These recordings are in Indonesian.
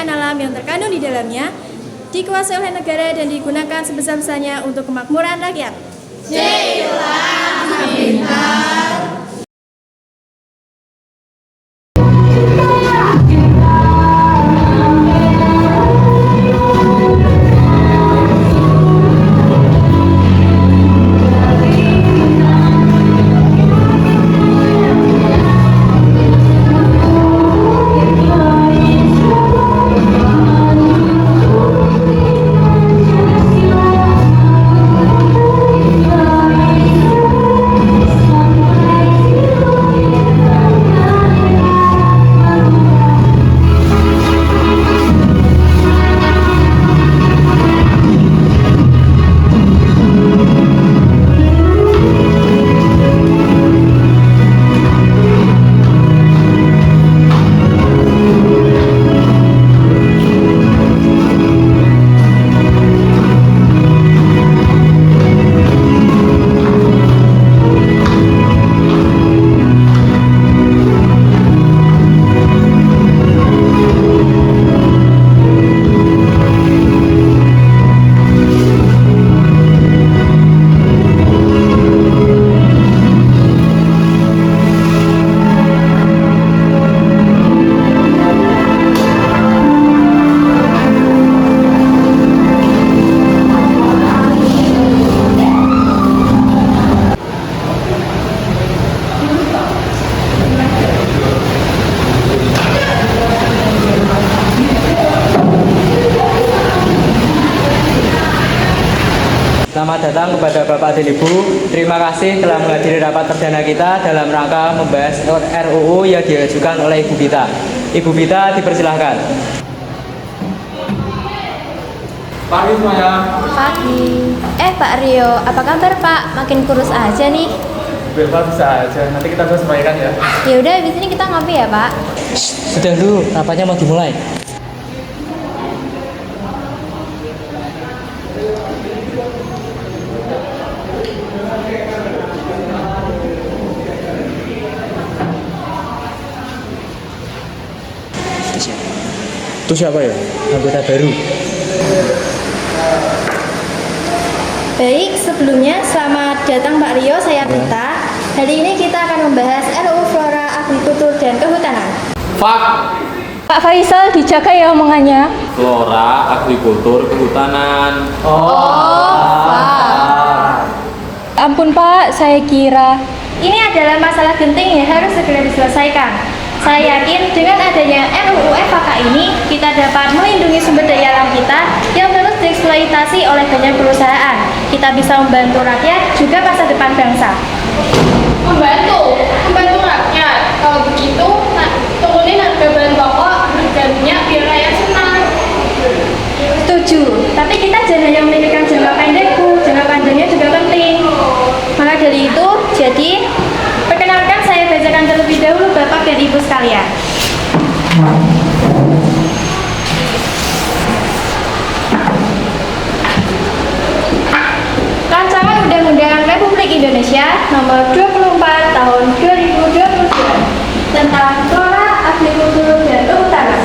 kekayaan alam yang terkandung di dalamnya dikuasai oleh negara dan digunakan sebesar-besarnya untuk kemakmuran rakyat. Selamat datang kepada Bapak dan Ibu. Terima kasih telah menghadiri rapat perdana kita dalam rangka membahas RUU yang diajukan oleh Ibu Bita. Ibu Bita, dipersilahkan. Pagi semuanya. Pagi. Pak Rio, apa kabar Pak? Makin kurus aja nih. Bapak bisa aja, nanti kita bahas semuanya kan ya. Ya udah, habis ini kita ngopi ya Pak. Sudah dulu, rapatnya mau dimulai. Itu siapa ya? Anggota baru. Baik, sebelumnya selamat datang Pak Rio, saya Bita. Hari ini kita akan membahas RUU Flora, Agrikultur, dan Kehutanan. Fak. Pak Faisal, dijaga ya omongannya. Flora, agrikultur, kehutanan. Ampun Pak, saya kira. Ini adalah masalah genting yang harus segera diselesaikan. Saya yakin dengan adanya RUU FHK ini, kita dapat melindungi sumber daya alam kita yang terus dieksploitasi oleh banyak perusahaan. Kita bisa membantu rakyat, juga masa depan bangsa. Membantu rakyat. Kalau begitu, turunin harga bahan pokok, harga minyak biar rakyat senang. Setuju, tapi kita jangan hanya memikirkan jangka pendek, Bu. Jangka panjangnya juga penting. Maka dari itu, jadi perkenalkan saya bacakan terlebih dahulu Bapak dan Ibu sekalian. Rancangan Undang-Undang Republik Indonesia Nomor 24 Tahun 2022 tentang Flora, Agrikultur, dan Kehutanan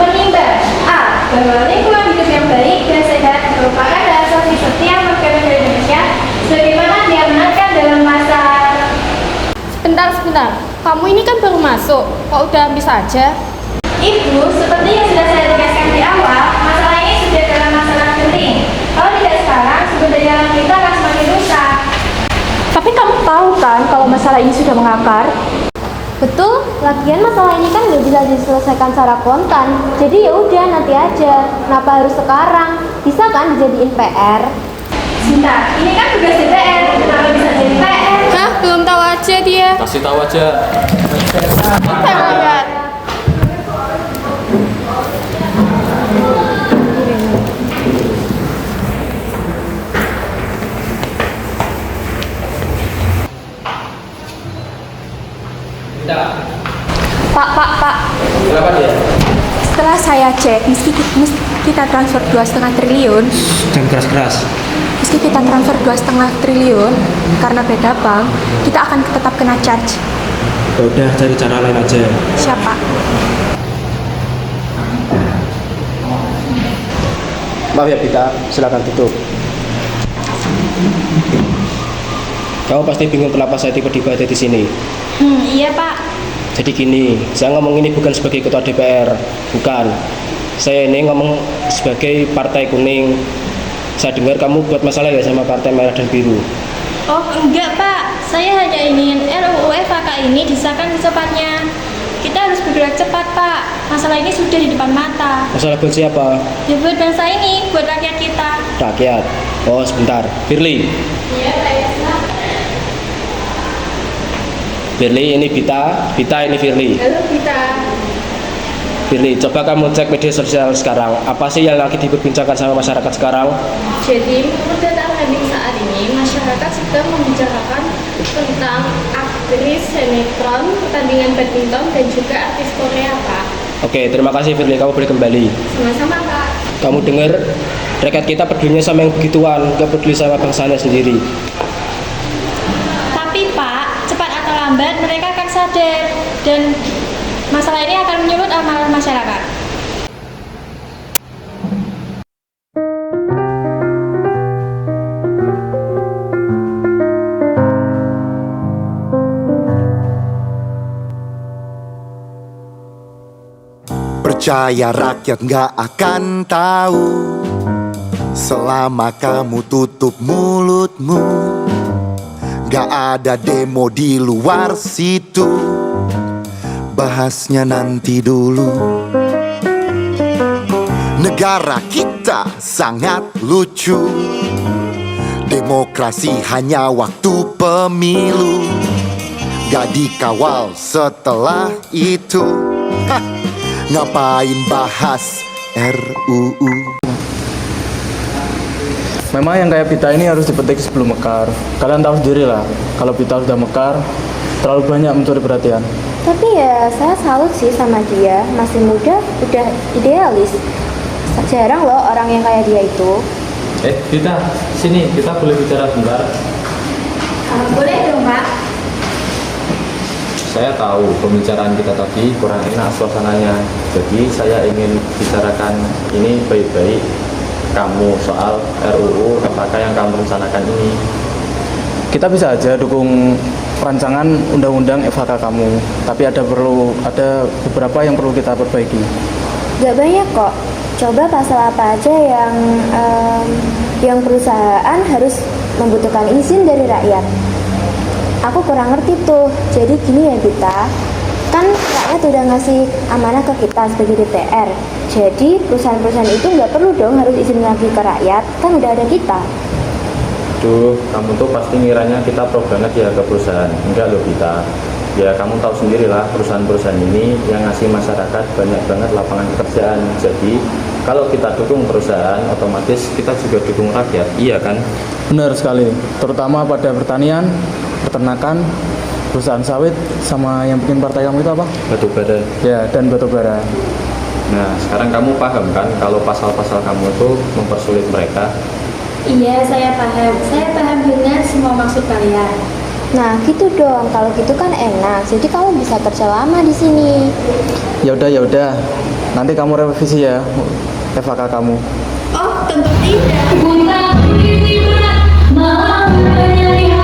menimbang A. Bahwa lingkungan hidup yang baik dan sehat merupakan hak asasi setiap warga negara Indonesia sebagaimana diamanatkan dalam masa. Sebentar. Kamu ini kan baru masuk, kok udah habis saja? Ibu, seperti yang sudah saya tegaskan di awal, masalah ini sudah dalam masalah penting. Kalau tidak sekarang, sumber daya alam kita akan semakin rusak. Tapi kamu tahu kan kalau masalah ini sudah mengakar? Betul, lagian masalah ini kan nggak bisa diselesaikan secara kontan. Jadi ya udah nanti aja. Kenapa harus sekarang? Bisa kan dijadiin PR? Sebentar, ini kan tugas DPR. Kenapa bisa jadi PR? Hah, belum tahu aja dia. Kasih tahu aja. Saya lihat. Pak. Berapa dia? Setelah saya cek, meski kita transfer 2,5 triliun, Jangan keras-keras. meski kita transfer 2,5 triliun, karena beda bank, kita akan tetap kena charge. Ya udah, cari cara lain aja. Siapa? Maaf ya Bita, silakan tutup. Kamu pasti bingung kenapa saya tiba-tiba ada di sini. Iya Pak. Jadi gini, saya ngomong ini bukan sebagai ketua DPR, bukan. Saya ini ngomong sebagai Partai Kuning. Saya dengar kamu buat masalah ya sama Partai Merah dan Biru. Oh enggak Pak, saya hanya ingin RUU FHK ini disahkan secepatnya. Kita harus bergerak cepat Pak, masalah ini sudah di depan mata. Masalah buat siapa? Ya buat bangsa ini, buat rakyat kita. Rakyat. Oh sebentar, Firly. Iya, Pak Yasna. Firly ini Bita, Bita ini Firly. Halo kita. Firly, coba kamu cek media sosial sekarang. Apa sih yang lagi diperbincangkan sama masyarakat sekarang? Jadi menurut data trending saat ini, masyarakat sedang membicarakan tentang aktris sinetron, pertandingan badminton, dan juga artis Korea, Pak. Oke, terima kasih Firly, kamu boleh kembali. Sama-sama, Pak. Kamu dengar, rakyat kita pedulinya sama yang begituan, gak peduli sama bangsanya sendiri. Tapi Pak, cepat atau lambat mereka akan sadar dan masalah ini akan menyulut amarah masyarakat. Percaya rakyat gak akan tahu selama kamu tutup mulutmu. Gak ada demo di luar situ, bahasnya nanti dulu. Negara kita sangat lucu, demokrasi hanya waktu pemilu, gak dikawal setelah itu. Hah, ngapain bahas RUU? Memang yang kayak Bita ini harus dipetik sebelum mekar. Kalian tahu sendiri lah, kalau Bita sudah mekar, terlalu banyak mencuri perhatian. Tapi ya saya salut sih sama dia, masih muda, udah idealis. Jarang loh orang yang kayak dia itu. Bita, sini kita boleh bicara sebentar. Boleh dong Pak. Saya tahu pembicaraan kita tadi kurang enak suasananya. Jadi saya ingin bicarakan ini baik-baik. Kamu soal RUU FHK yang kamu rencanakan ini. Kita bisa aja dukung rancangan undang-undang FHK kamu, tapi ada beberapa yang perlu kita perbaiki. Gak banyak kok. Coba pasal apa aja yang perusahaan harus membutuhkan izin dari rakyat. Aku kurang ngerti tuh. Jadi gini ya Bita, kan rakyat udah ngasih amanah ke kita sebagai DPR. Jadi perusahaan-perusahaan itu nggak perlu dong harus izin lagi ke rakyat, kan udah ada kita. Duh, kamu tuh pasti ngiranya kita pro banget ya ke perusahaan. Enggak loh Bita. Ya kamu tahu sendirilah, perusahaan-perusahaan ini yang ngasih masyarakat banyak banget lapangan pekerjaan. Jadi kalau kita dukung perusahaan, otomatis kita juga dukung rakyat, iya kan? Benar sekali, terutama pada pertanian, peternakan, perusahaan sawit, sama yang bikin partai kamu itu apa? Batu bara. Ya, dan batu bara. Nah, sekarang kamu paham kan kalau pasal-pasal kamu itu mempersulit mereka? Iya, saya paham. Saya paham dengan semua maksud kalian. Nah gitu dong, kalau gitu kan enak. Jadi kamu bisa kerja lama di sini. Ya udah. Nanti kamu revisi ya FHK kamu. Oh, tentu tidak. Buta putih berat, mau menyanyi